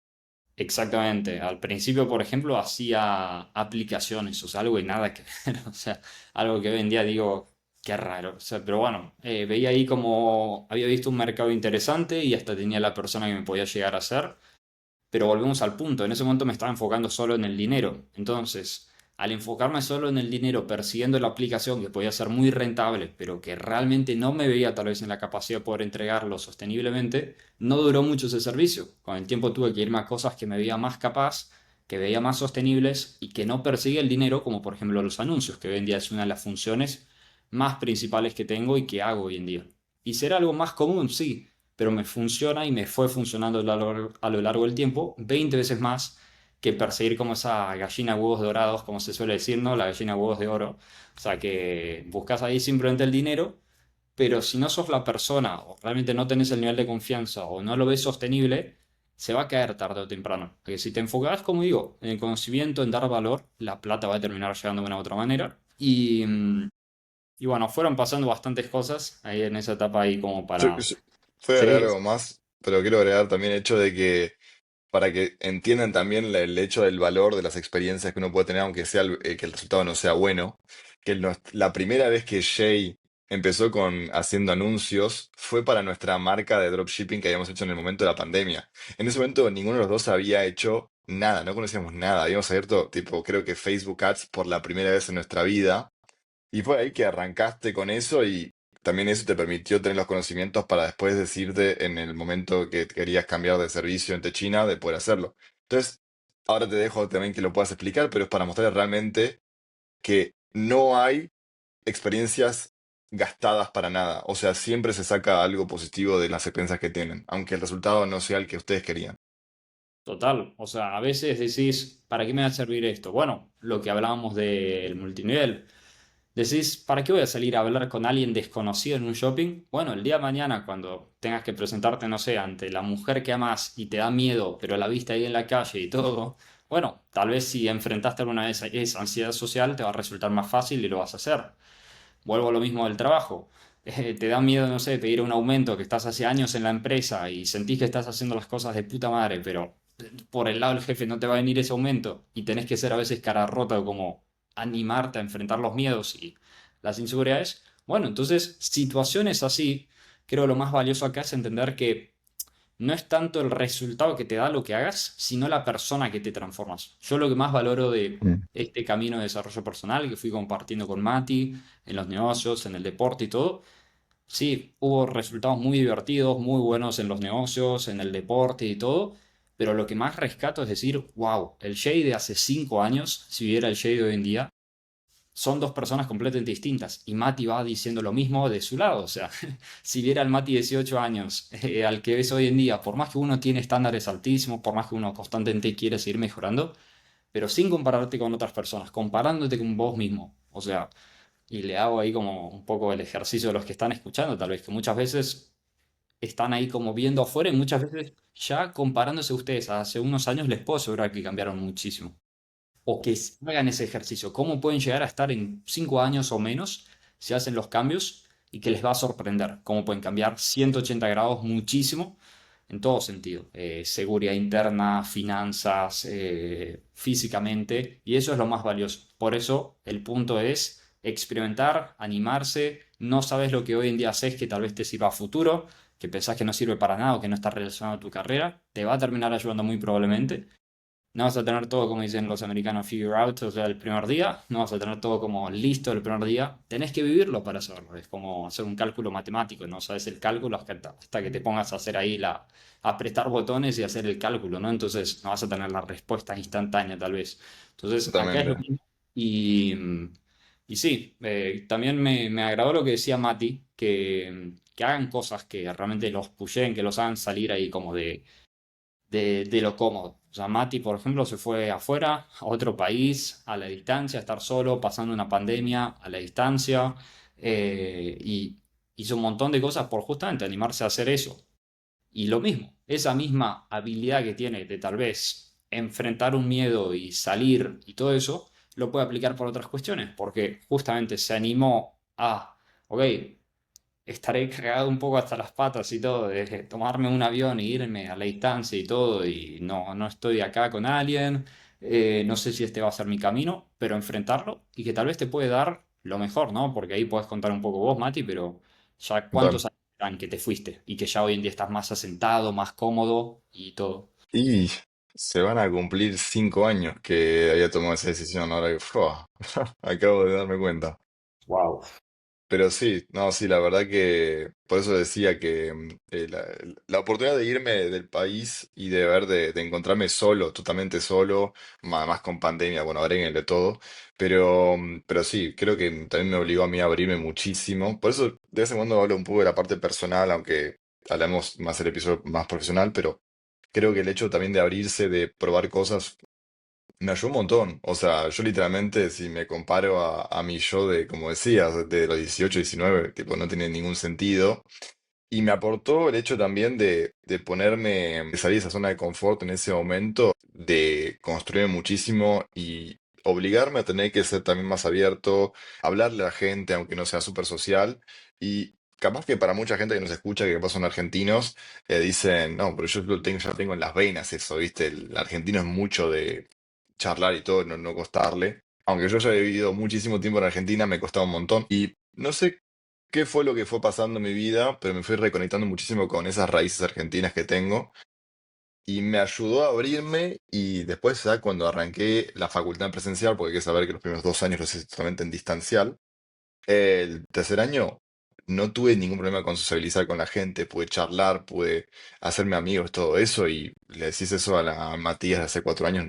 Speaker 1: Exactamente. Al principio, por ejemplo, hacía aplicaciones, o sea, algo y nada que ver. O sea, algo que hoy en día digo, qué raro. O sea, pero bueno, veía ahí como había visto un mercado interesante y hasta tenía la persona que me podía llegar a hacer. Pero volvemos al punto, en ese momento me estaba enfocando solo en el dinero. Entonces, al enfocarme solo en el dinero, persiguiendo la aplicación que podía ser muy rentable, pero que realmente no me veía tal vez en la capacidad de poder entregarlo sosteniblemente, no duró mucho ese servicio. Con el tiempo tuve que irme a cosas que me veía más capaz, que veía más sostenibles y que no persigue el dinero, como por ejemplo los anuncios, que hoy en día es una de las funciones más principales que tengo y que hago hoy en día. Y será algo más común, sí, pero me funciona y me fue funcionando a lo largo del tiempo 20 veces más que perseguir como esa gallina de huevos dorados, como se suele decir, ¿no? La gallina de huevos de oro. O sea, que buscas ahí simplemente el dinero, pero si no sos la persona o realmente no tenés el nivel de confianza o no lo ves sostenible, se va a caer tarde o temprano. Porque si te enfocas, como digo, en el conocimiento, en dar valor, la plata va a terminar llegando de una u otra manera. Y bueno, fueron pasando bastantes cosas ahí en esa etapa ahí como para...
Speaker 2: Puede agregar
Speaker 1: Sí,
Speaker 2: algo más, pero quiero agregar también el hecho de que para que entiendan también el hecho del valor de las experiencias que uno puede tener, aunque sea que el resultado no sea bueno, que la primera vez que Jay empezó con haciendo anuncios fue para nuestra marca de dropshipping que habíamos hecho en el momento de la pandemia. En ese momento ninguno de los dos había hecho nada, no conocíamos nada. Habíamos abierto, tipo, creo que Facebook Ads por la primera vez en nuestra vida. Y fue ahí que arrancaste con eso y también eso te permitió tener los conocimientos para después decirte en el momento que querías cambiar de servicio entre China de poder hacerlo. Entonces, ahora te dejo también que lo puedas explicar, pero es para mostrar realmente que no hay experiencias gastadas para nada. O sea, siempre se saca algo positivo de las experiencias que tienen, aunque el resultado no sea el que ustedes querían.
Speaker 1: total, o sea, a veces decís, ¿para qué me va a servir esto? Bueno, lo que hablábamos del multinivel. Decís, ¿para qué voy a salir a hablar con alguien desconocido en un shopping? Bueno, el día de mañana, cuando tengas que presentarte, no sé, ante la mujer que amas y te da miedo, pero la viste ahí en la calle y todo, bueno, tal vez si enfrentaste alguna vez esa ansiedad social, te va a resultar más fácil y lo vas a hacer. Vuelvo a lo mismo del trabajo. Te da miedo, no sé, pedir un aumento que estás hace años en la empresa y sentís que estás haciendo las cosas de puta madre, pero por el lado del jefe no te va a venir ese aumento y tenés que ser a veces cara rota como animarte a enfrentar los miedos y las inseguridades. Bueno, entonces, situaciones así, creo lo más valioso acá es entender que no es tanto el resultado que te da lo que hagas, sino la persona que te transformas. Yo lo que más valoro de
Speaker 2: Mm.
Speaker 1: este camino de desarrollo personal que fui compartiendo con Mati, en los negocios, en el deporte y todo, sí, hubo resultados muy divertidos, muy buenos en los negocios, en el deporte y todo, pero lo que más rescato es decir, wow, el Jay de hace 5 años, si viera el Jay de hoy en día, son dos personas completamente distintas. Y Mati va diciendo lo mismo de su lado. O sea, si viera al Mati de 18 años al que ves hoy en día, por más que uno tiene estándares altísimos, por más que uno constantemente quiere seguir mejorando, pero sin compararte con otras personas, comparándote con vos mismo. O sea, y le hago ahí como un poco el ejercicio de los que están escuchando, tal vez, que muchas veces están ahí como viendo afuera y muchas veces ya comparándose ustedes hace unos años les puedo asegurar que cambiaron muchísimo o que hagan ese ejercicio. ¿Cómo pueden llegar a estar en 5 años o menos si hacen los cambios y que les va a sorprender? ¿Cómo pueden cambiar 180 grados muchísimo en todo sentido? Seguridad interna, finanzas, físicamente, y eso es lo más valioso. Por eso el punto es experimentar, animarse. No sabes lo que hoy en día haces que tal vez te sirva a futuro, que pensás que no sirve para nada o que no está relacionado a tu carrera, te va a terminar ayudando muy probablemente. No vas a tener todo como dicen los americanos, figure out, o sea, el primer día. No vas a tener todo como listo el primer día. Tenés que vivirlo para hacerlo. Es como hacer un cálculo matemático. No sabes el cálculo hasta que te pongas a hacer ahí a apretar botones y hacer el cálculo, ¿no? Entonces no vas a tener la respuesta instantánea, tal vez. Entonces, acá es lo
Speaker 2: Totalmente.
Speaker 1: mismo. Y, y sí, también me agradó lo que decía Mati, que hagan cosas que realmente los pushen, que los hagan salir ahí como de lo cómodo. O sea, Mati, por ejemplo, se fue afuera, a otro país, a la distancia, a estar solo, pasando una pandemia a la distancia, y hizo un montón de cosas por justamente animarse a hacer eso. Y lo mismo, esa misma habilidad que tiene de tal vez enfrentar un miedo y salir y todo eso, lo puede aplicar por otras cuestiones, porque justamente se animó a, ok, estaré cagado un poco hasta las patas y todo, de tomarme un avión e irme a la distancia y todo, y no estoy acá con alguien, no sé si este va a ser mi camino, pero enfrentarlo y que tal vez te puede dar lo mejor, ¿no? Porque ahí puedes contar un poco vos, Mati, pero ya
Speaker 2: Total.
Speaker 1: cuántos años eran que te fuiste y que ya hoy en día estás más asentado, más cómodo y todo.
Speaker 2: Y se van a cumplir 5 años que había tomado esa decisión, ahora que acabo de darme cuenta.
Speaker 1: Wow.
Speaker 2: Pero sí, no, sí, la verdad que por eso decía que la oportunidad de irme del país y de ver, de encontrarme solo, totalmente solo, más con pandemia, bueno, agréguenle todo, pero sí, creo que también me obligó a mí a abrirme muchísimo. Por eso de vez en cuando hablo un poco de la parte personal, aunque hablamos más el episodio más profesional, pero creo que el hecho también de abrirse, de probar cosas me ayudó un montón. O sea, yo literalmente, si me comparo a mi yo de, como decías, de los 18 19 tipo, no tiene ningún sentido. Y me aportó el hecho también de ponerme, de salir de esa zona de confort en ese momento, de construirme muchísimo y obligarme a tener que ser también más abierto, hablarle a la gente, aunque no sea súper social. Y capaz que para mucha gente que nos escucha, que capaz son argentinos, dicen, no, pero yo lo tengo, ya lo tengo en las venas eso, ¿viste? El argentino es mucho de charlar y todo, no costarle. Aunque yo ya he vivido muchísimo tiempo en Argentina, me costaba un montón. Y no sé qué fue lo que fue pasando en mi vida, pero me fui reconectando muchísimo con esas raíces argentinas que tengo y me ayudó a abrirme y después ya cuando arranqué la facultad en presencial, porque hay que saber que los primeros 2 años los hice totalmente en distancial, el tercer año no tuve ningún problema con sociabilizar con la gente, pude charlar, pude hacerme amigos, todo eso, y le decís eso a la Matías de hace 4 años,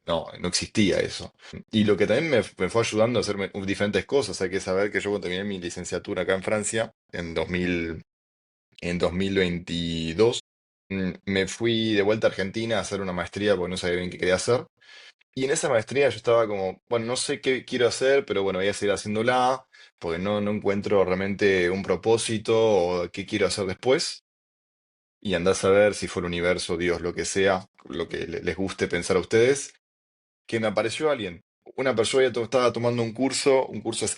Speaker 2: no existía eso. Y lo que también me fue ayudando a hacer diferentes cosas, hay que saber que yo cuando terminé mi licenciatura acá en Francia, en 2022, me fui de vuelta a Argentina a hacer una maestría porque no sabía bien qué quería hacer. Y en esa maestría yo estaba como, bueno, no sé qué quiero hacer, pero bueno, voy a seguir haciéndola, porque no encuentro realmente un propósito o qué quiero hacer después. Y andás a ver si fue el universo, Dios, lo que sea, lo que les guste pensar a ustedes, que me apareció alguien. Una persona estaba tomando un curso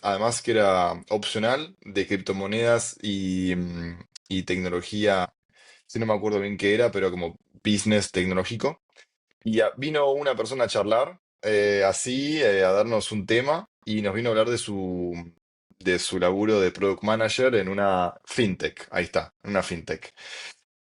Speaker 2: además que era opcional de criptomonedas y tecnología, si no me acuerdo bien qué era, pero como business tecnológico. Y vino una persona a charlar, así, a darnos un tema, y nos vino a hablar de su laburo de product manager en una fintech. Ahí está, en una fintech.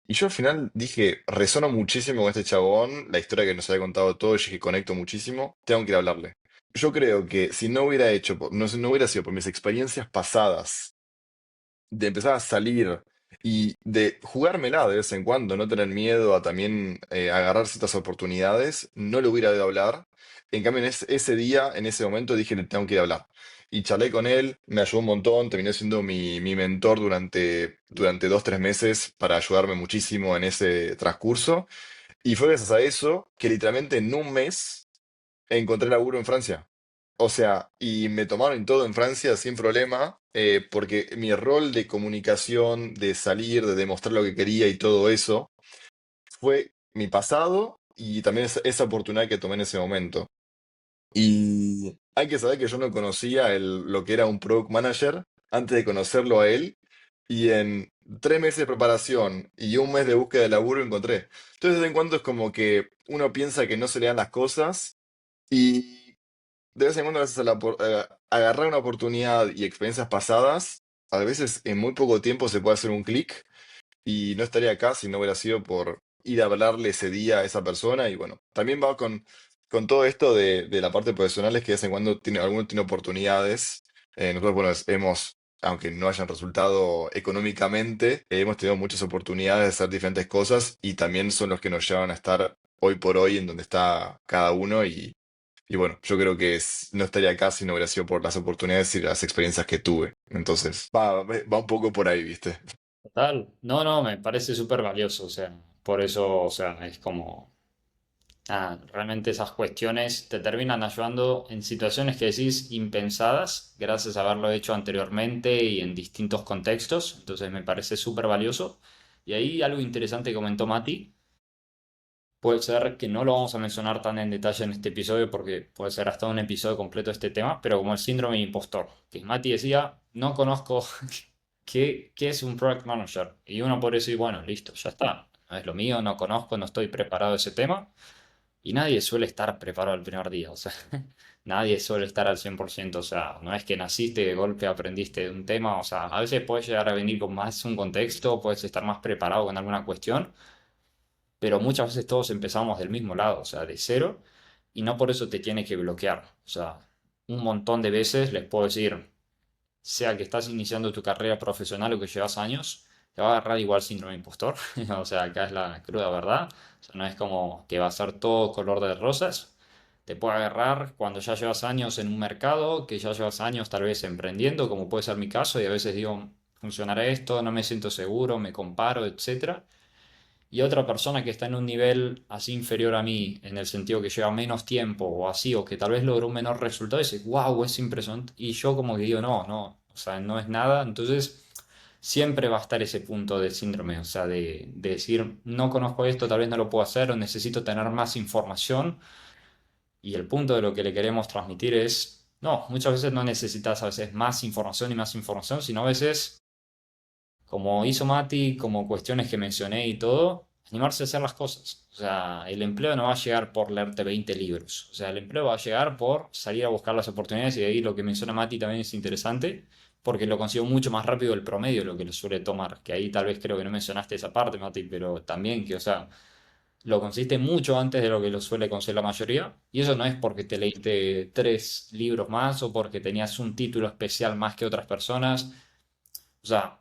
Speaker 2: Y yo al final dije, resono muchísimo con este chabón, la historia que nos había contado todo, y dije, conecto muchísimo, tengo que ir a hablarle. Yo creo que si no hubiera hecho, no hubiera sido por mis experiencias pasadas de empezar a salir y de jugármela de vez en cuando, no tener miedo a también agarrar ciertas oportunidades, no le hubiera ido a hablar. En cambio, ese día, en ese momento, dije, le tengo que ir a hablar. Y charlé con él, me ayudó un montón, terminó siendo mi mentor durante 2, 3 meses para ayudarme muchísimo en ese transcurso. Y fue gracias a eso que literalmente en un mes encontré laburo en Francia. O sea, y me tomaron todo en Francia sin problema, porque mi rol de comunicación, de salir, de demostrar lo que quería y todo eso, fue mi pasado y también esa oportunidad que tomé en ese momento. Y hay que saber que yo no conocía lo que era un product manager antes de conocerlo a él, y en 3 meses de preparación y un mes de búsqueda de laburo encontré. Entonces, de vez en cuando es como que uno piensa que no se le dan las cosas. Y de vez en cuando, gracias a agarrar una oportunidad y experiencias pasadas, a veces en muy poco tiempo se puede hacer un clic y no estaría acá si no hubiera sido por ir a hablarle ese día a esa persona. Y bueno, también va con todo esto de la parte profesional, es que de vez en cuando alguno tiene oportunidades. Nosotros, bueno, aunque no hayan resultado económicamente, hemos tenido muchas oportunidades de hacer diferentes cosas y también son los que nos llevan a estar hoy por hoy en donde está cada uno. Y bueno, yo creo que no estaría acá si no hubiera sido por las oportunidades y las experiencias que tuve. Entonces, va un poco por ahí, ¿viste?
Speaker 1: Total. No, me parece súper valioso, o sea, por eso, o sea, es como, realmente esas cuestiones te terminan ayudando en situaciones que decís impensadas, gracias a haberlo hecho anteriormente y en distintos contextos, entonces me parece súper valioso. Y ahí algo interesante que comentó Mati, puede ser que no lo vamos a mencionar tan en detalle en este episodio porque puede ser hasta un episodio completo de este tema, pero como el síndrome de impostor, que Mati decía, no conozco qué es un product manager. Y uno puede decir, bueno, listo, ya está, no es lo mío, no conozco, no estoy preparado de ese tema. Y nadie suele estar preparado el primer día, o sea, nadie suele estar al 100%, o sea, no es que naciste y de golpe aprendiste de un tema, o sea, a veces puedes llegar a venir con más un contexto, puedes estar más preparado con alguna cuestión, pero muchas veces todos empezamos del mismo lado, o sea, de cero, y no por eso te tiene que bloquear, o sea, un montón de veces les puedo decir, sea que estás iniciando tu carrera profesional o que llevas años, te va a agarrar igual síndrome de impostor. O sea, acá es la cruda verdad. O sea, no es como que va a ser todo color de rosas. Te puede agarrar cuando ya llevas años en un mercado, que ya llevas años tal vez emprendiendo, como puede ser mi caso, y a veces digo, funcionará esto, no me siento seguro, me comparo, etcétera. Y otra persona que está en un nivel así inferior a mí, en el sentido que lleva menos tiempo o así, o que tal vez logró un menor resultado, dice, wow, es impresionante. Y yo como que digo, no, no, o sea, no es nada. Entonces, siempre va a estar ese punto de síndrome, o sea, de decir, no conozco esto, tal vez no lo puedo hacer, o necesito tener más información. Y el punto de lo que le queremos transmitir es, no, muchas veces no necesitas a veces más información, sino a veces como hizo Mati, como cuestiones que mencioné y todo, animarse a hacer las cosas. O sea, el empleo no va a llegar por leerte 20 libros. O sea, el empleo va a llegar por salir a buscar las oportunidades y ahí lo que menciona Mati también es interesante porque lo consigo mucho más rápido del promedio de lo que lo suele tomar. Que ahí tal vez creo que no mencionaste esa parte, Mati, pero también que, o sea, lo consiste mucho antes de lo que lo suele conseguir la mayoría. Y eso no es porque te leíste 3 libros más o porque tenías un título especial más que otras personas. O sea,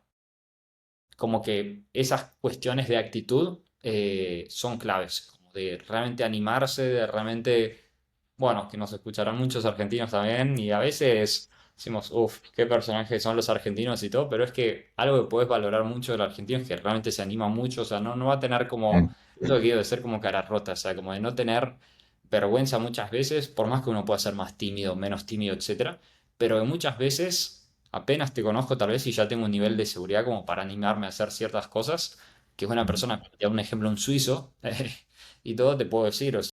Speaker 1: como que esas cuestiones de actitud son claves, como de realmente animarse, de realmente, bueno, que nos escucharán muchos argentinos también y a veces decimos, uff, qué personajes son los argentinos y todo, pero es que algo que puedes valorar mucho del argentino es que realmente se anima mucho, o sea, no va a tener como,
Speaker 2: Mm.
Speaker 1: eso que digo de ser como cara rota, o sea, como de no tener vergüenza muchas veces, por más que uno pueda ser más tímido, menos tímido, etcétera, pero que muchas veces apenas te conozco tal vez y ya tengo un nivel de seguridad como para animarme a hacer ciertas cosas, que es una persona, ya un ejemplo, un suizo, y todo te puedo decir, o sea,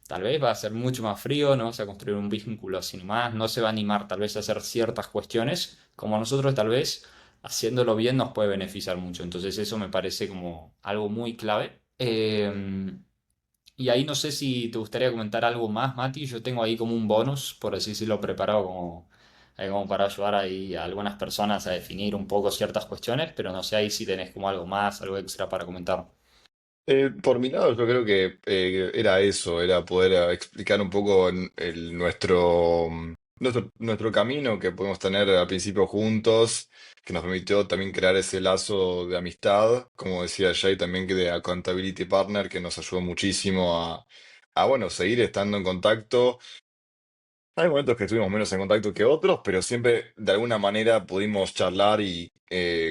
Speaker 1: tal vez va a ser mucho más frío, no vas a construir un vínculo así nomás, no se va a animar tal vez a hacer ciertas cuestiones, como nosotros tal vez haciéndolo bien nos puede beneficiar mucho, entonces eso me parece como algo muy clave. Y ahí no sé si te gustaría comentar algo más, Mati. Yo tengo ahí como un bonus, por así decirlo, preparado como para ayudar ahí a algunas personas a definir un poco ciertas cuestiones, pero no sé ahí si tenés como algo más, algo extra para comentar.
Speaker 2: Por mi lado, yo creo que era eso, era poder explicar un poco nuestro camino que podemos tener al principio juntos, que nos permitió también crear ese lazo de amistad, como decía Jay, también que de accountability partner, que nos ayudó muchísimo bueno, seguir estando en contacto. Hay momentos que estuvimos menos en contacto que otros, pero siempre de alguna manera pudimos charlar y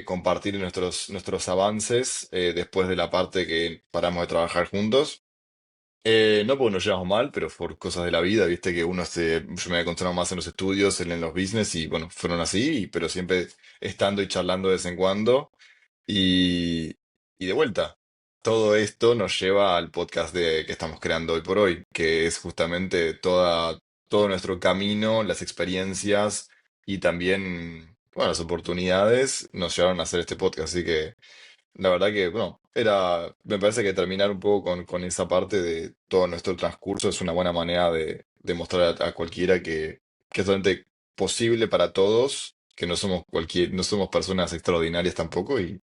Speaker 2: compartir nuestros avances después de la parte que paramos de trabajar juntos. No porque nos llevamos mal, pero por cosas de la vida, viste que yo me había concentrado más en los estudios, él en los business y bueno, fueron así, pero siempre estando y charlando de vez en cuando. Y, y de vuelta, todo esto nos lleva al podcast que estamos creando hoy por hoy, que es justamente todo nuestro camino, las experiencias y también, bueno, las oportunidades nos llevaron a hacer este podcast. Así que la verdad que, bueno, me parece que terminar un poco con esa parte de todo nuestro transcurso es una buena manera de mostrar a cualquiera que es totalmente posible para todos, que no somos personas extraordinarias tampoco y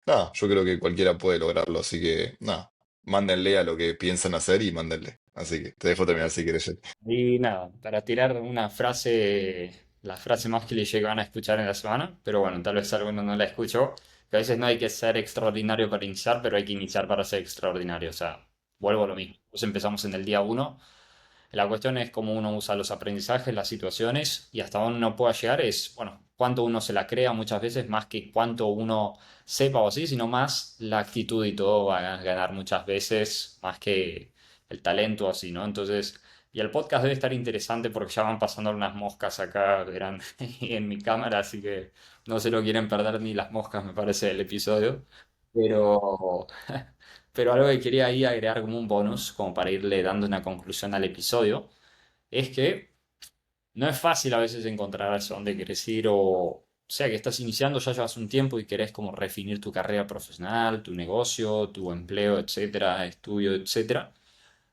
Speaker 2: nada, yo creo que cualquiera puede lograrlo, así que nada, mándenle a lo que piensan hacer y mándenle. Así que te dejo terminar si quieres. Jay.
Speaker 1: Y nada, para tirar una frase, la frase más que le llegan a escuchar en la semana, pero bueno, tal vez alguno no la escuchó, que a veces no hay que ser extraordinario para iniciar, pero hay que iniciar para ser extraordinario. O sea, vuelvo a lo mismo. Pues empezamos en el día uno. La cuestión es cómo uno usa los aprendizajes, las situaciones y hasta dónde uno pueda llegar es, bueno, cuánto uno se la crea muchas veces, más que cuánto uno sepa o así, sino más la actitud y todo va a ganar muchas veces, más que el talento así, ¿no? Entonces, y el podcast debe estar interesante porque ya van pasando unas moscas acá, verán, en mi cámara, así que no se lo quieren perder ni las moscas, me parece, el episodio. Pero Pero algo que quería ahí agregar como un bonus, como para irle dando una conclusión al episodio, es que no es fácil a veces encontrar hacia dónde querés ir o sea que estás iniciando, ya llevas un tiempo y querés como redefinir tu carrera profesional, tu negocio, tu empleo, etcétera, estudio, etcétera.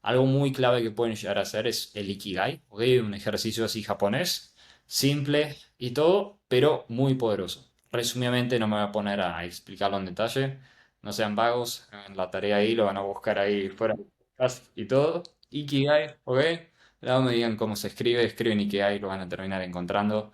Speaker 1: Algo muy clave que pueden llegar a hacer es el Ikigai, ¿ok? Un ejercicio así japonés, simple y todo, pero muy poderoso. Resumidamente no me voy a poner a explicarlo en detalle, no sean vagos, hagan la tarea ahí, lo van a buscar ahí fuera del podcast y todo. Ikigai, ¿ok? Luego me digan cómo se escribe, escriben Ikigai, lo van a terminar encontrando.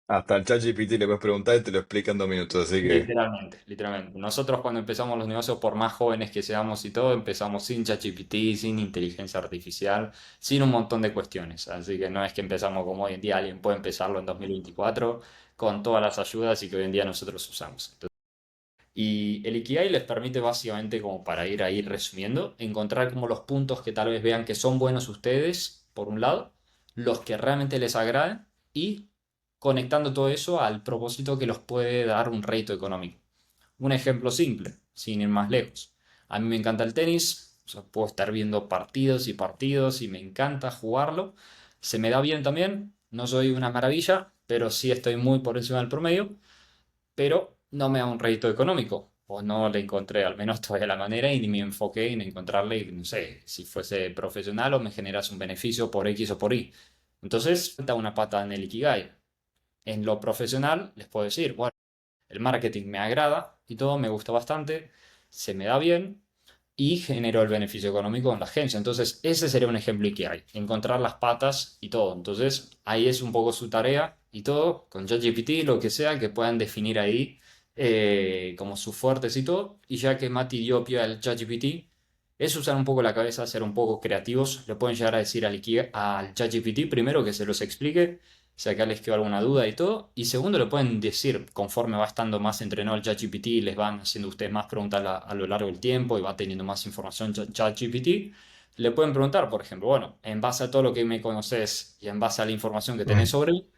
Speaker 2: Hasta el ChatGPT le puedes preguntar y te lo explica en 2 minutos, así que
Speaker 1: Literalmente, literalmente. Nosotros cuando empezamos los negocios, por más jóvenes que seamos y todo, empezamos sin ChatGPT, sin inteligencia artificial, sin un montón de cuestiones. Así que no es que empezamos como hoy en día, alguien puede empezarlo en 2024 con todas las ayudas y que hoy en día nosotros usamos. Y el Ikigai les permite básicamente, como para ir ahí resumiendo, encontrar como los puntos que tal vez vean que son buenos ustedes, por un lado, los que realmente les agraden y conectando todo eso al propósito que los puede dar un rédito económico. Un ejemplo simple, sin ir más lejos. A mí me encanta el tenis, o sea, puedo estar viendo partidos y partidos y me encanta jugarlo. Se me da bien también, no soy una maravilla, pero sí estoy muy por encima del promedio, pero no me da un rédito económico. O no le encontré al menos todavía la manera y ni me enfoqué en encontrarle, no sé, si fuese profesional o me generas un beneficio por X o por Y. Entonces, falta una pata en el Ikigai. En lo profesional, les puedo decir, bueno, el marketing me agrada y todo, me gusta bastante, se me da bien y genero el beneficio económico en la agencia. Entonces, ese sería un ejemplo que hay, encontrar las patas y todo. Entonces, ahí es un poco su tarea y todo, con ChatGPT, lo que sea, que puedan definir ahí como sus fuertes y todo. Y ya que Mati dio pie al ChatGPT, es usar un poco la cabeza, ser un poco creativos. Le pueden llegar a decir al ChatGPT primero que se los explique si acá les quedó alguna duda y todo. Y segundo, le pueden decir, conforme va estando más entrenado el ChatGPT, les van haciendo ustedes más preguntas a lo largo del tiempo y va teniendo más información ChatGPT. Le pueden preguntar, por ejemplo, bueno, en base a todo lo que me conoces y en base a la información que tenés
Speaker 2: mm,
Speaker 1: sobre mí,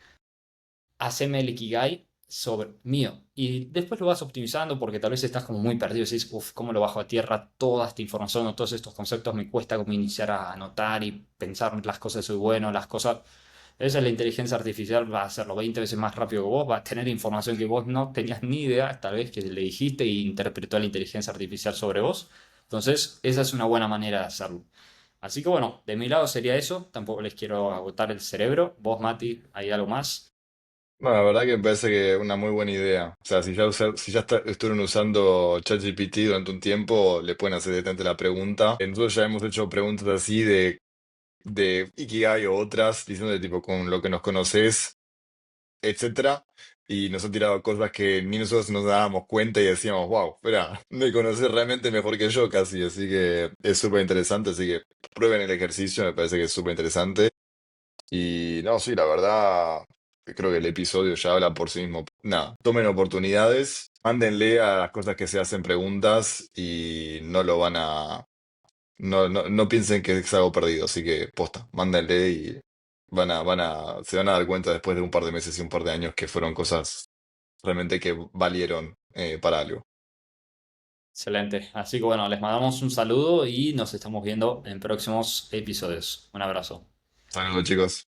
Speaker 1: haceme el Ikigai sobre mío. Y después lo vas optimizando porque tal vez estás como muy perdido y decís, uff, ¿cómo lo bajo a tierra? Toda esta información o todos estos conceptos me cuesta como iniciar a anotar y pensar las cosas soy bueno, las cosas. Esa es la inteligencia artificial, va a hacerlo 20 veces más rápido que vos, va a tener información que vos no tenías ni idea, tal vez que le dijiste y interpretó la inteligencia artificial sobre vos. Entonces, esa es una buena manera de hacerlo. Así que bueno, de mi lado sería eso, tampoco les quiero agotar el cerebro. Vos, Mati, ¿hay algo más?
Speaker 2: bueno, la verdad que me parece que es una muy buena idea. O sea, si ya estuvieron usando ChatGPT durante un tiempo, le pueden hacer directamente la pregunta. Nosotros ya hemos hecho preguntas así de Ikigai o otras, diciendo de tipo con lo que nos conoces, etcétera. Y nos han tirado cosas que ni nosotros nos dábamos cuenta y decíamos, wow, espera, me conoces realmente mejor que yo casi. Así que es súper interesante. Así que prueben el ejercicio, me parece que es súper interesante. Y no, sí, la verdad, creo que el episodio ya habla por sí mismo. Nada, tomen oportunidades, ándenle a las cosas que se hacen preguntas y no lo van a. No piensen que es algo perdido, así que posta, mándenle y se van a dar cuenta después de un par de meses y un par de años que fueron cosas realmente que valieron para algo.
Speaker 1: Excelente. Así que bueno, les mandamos un saludo y nos estamos viendo en próximos episodios. Un abrazo.
Speaker 2: Saludos, chicos.